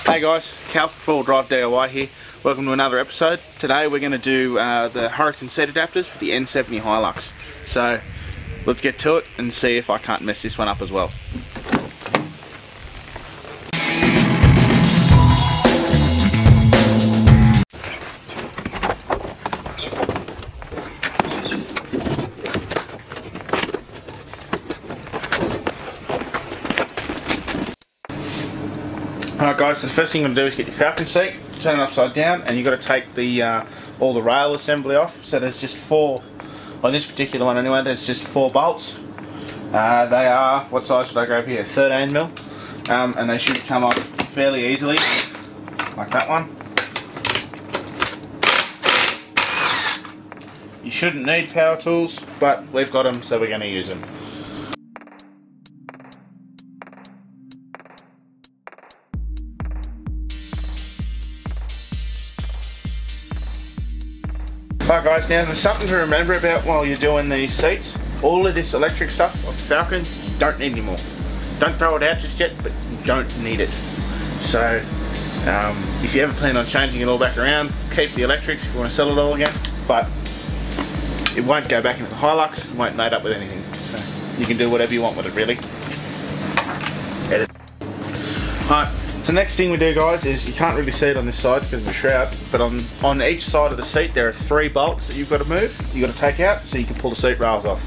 Hey guys, Cal from 4-Wheel Drive DIY here. Welcome to another episode. Today we're going to do the Huracan seat adapters for the N70 Hilux. So let's get to it and see if I can't mess this one up as well. Alright guys, so the first thing you're going to do is get your Falcon seat, turn it upside down, and you've got to take the all the rail assembly off. So there's just four, on this particular one anyway, there's just 4 bolts. They are, what size should I grab here? 13mm, and they should come off fairly easily, like that one. You shouldn't need power tools, but we've got them, so we're going to use them. Right guys, now there's something to remember about while you're doing these seats. All of this electric stuff off the Falcon, you don't need anymore. Don't throw it out just yet, but you don't need it. So, if you ever plan on changing it all back around, keep the electrics if you want to sell it all again. But it won't go back into the Hilux, it won't mate up with anything. So you can do whatever you want with it, really. Edit. Alright. The next thing we do guys is, you can't really see it on this side because of the shroud, but on each side of the seat there are 3 bolts that you've got to move, you've got to take out so you can pull the seat rails off.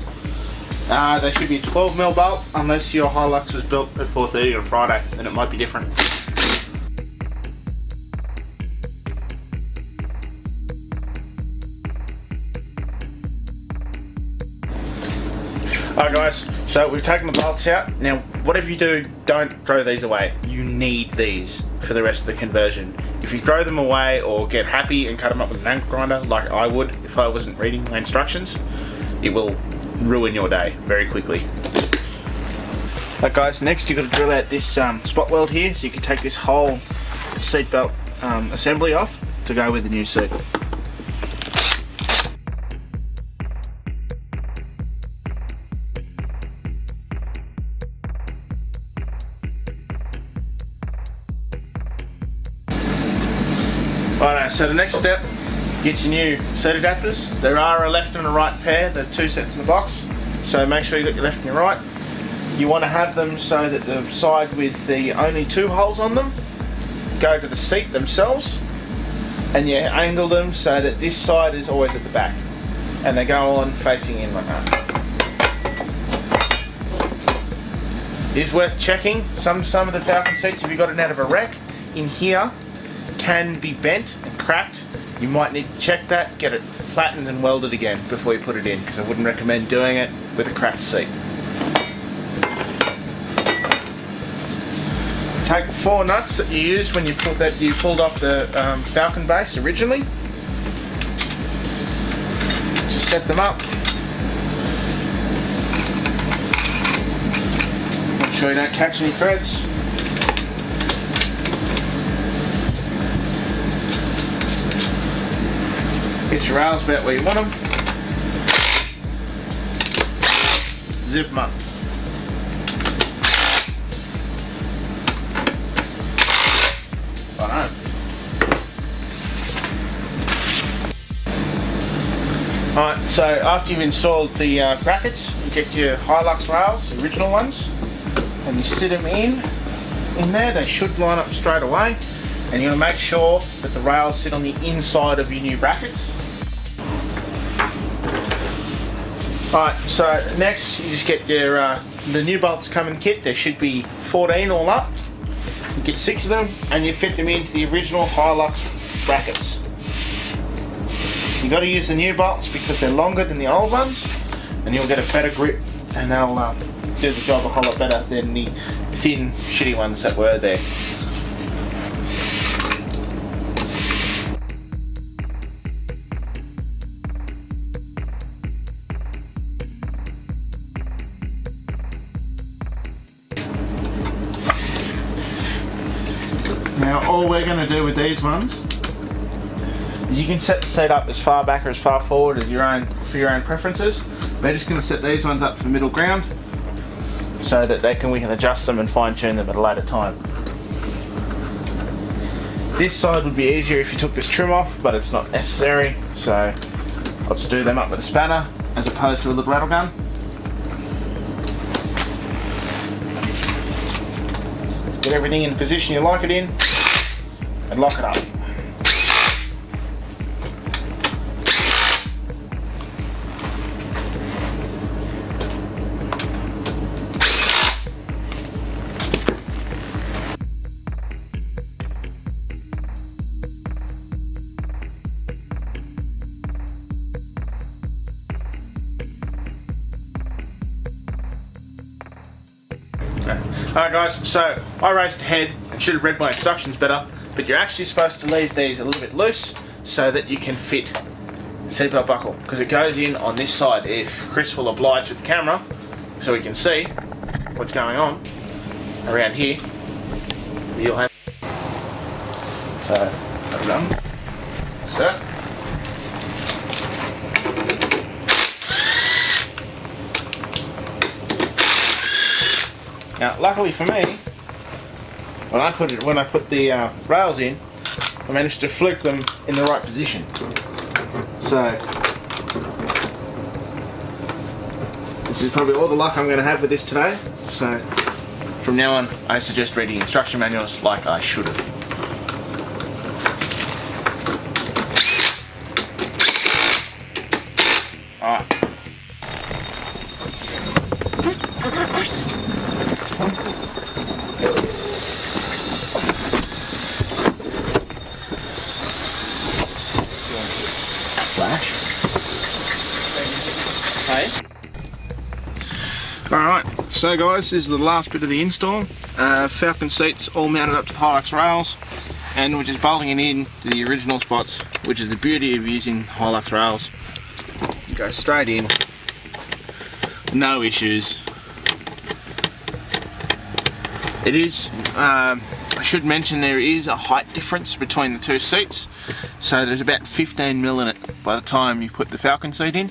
They should be a 12mm bolt unless your Hilux was built at 4:30 on Friday, then it might be different. Alright guys, so we've taken the bolts out. Now whatever you do, don't throw these away. You need these for the rest of the conversion. If you throw them away or get happy and cut them up with an angle grinder like I would if I wasn't reading my instructions, it will ruin your day very quickly. Alright guys, next you've got to drill out this spot weld here so you can take this whole seatbelt assembly off to go with the new seat. Alright, so the next step, get your new seat adapters. There are a left and a right pair, there are 2 sets in the box, so make sure you got your left and your right. You want to have them so that the side with the only 2 holes on them go to the seat themselves, and you angle them so that this side is always at the back, and they go on facing in like that. It is worth checking. Some of the Falcon seats, if you got it out of a wreck, in here can be bent and cracked. You might need to check that, get it flattened and welded again before you put it in, because I wouldn't recommend doing it with a cracked seat. Take the 4 nuts that you used when you pulled off the Falcon base originally. Just set them up. Make sure you don't catch any threads. Get your rails about where you want them. Zip them up. Right. Alright, so after you've installed the brackets, you get your Hilux rails, the original ones, and you sit them in there. They should line up straight away. And you're going to make sure that the rails sit on the inside of your new brackets. Alright, so next you just get your the new bolts come in kit. There should be 14 all up. You get 6 of them and you fit them into the original Hilux brackets. You've got to use the new bolts because they're longer than the old ones, and you'll get a better grip, and they'll do the job a whole lot better than the thin, shitty ones that were there. Now all we're going to do with these ones is you can set the seat up as far back or as far forward as for your own preferences. We're just going to set these ones up for middle ground so that we can adjust them and fine tune them at a later time. This side would be easier if you took this trim off, but it's not necessary, so I'll just do them up with a spanner as opposed to with a rattle gun. Get everything in the position you like it in and lock it up. Alright guys, so I raced ahead and should have read my instructions better, but you're actually supposed to leave these a little bit loose so that you can fit the seatbelt buckle, because it goes in on this side. If Chris will oblige with the camera so we can see what's going on around here, you'll have so that's done. So now, luckily for me, when I put the rails in, I managed to fluke them in the right position. So this is probably all the luck I'm going to have with this today. So from now on, I suggest reading instruction manuals like I should have. All right. Alright, so guys, this is the last bit of the install. Falcon seats all mounted up to the Hilux rails, and we're just bolting it in to the original spots, which is the beauty of using Hilux rails. It goes straight in, no issues. It is, I should mention, there is a height difference between the two seats, so there's about 15mm in it by the time you put the Falcon seat in.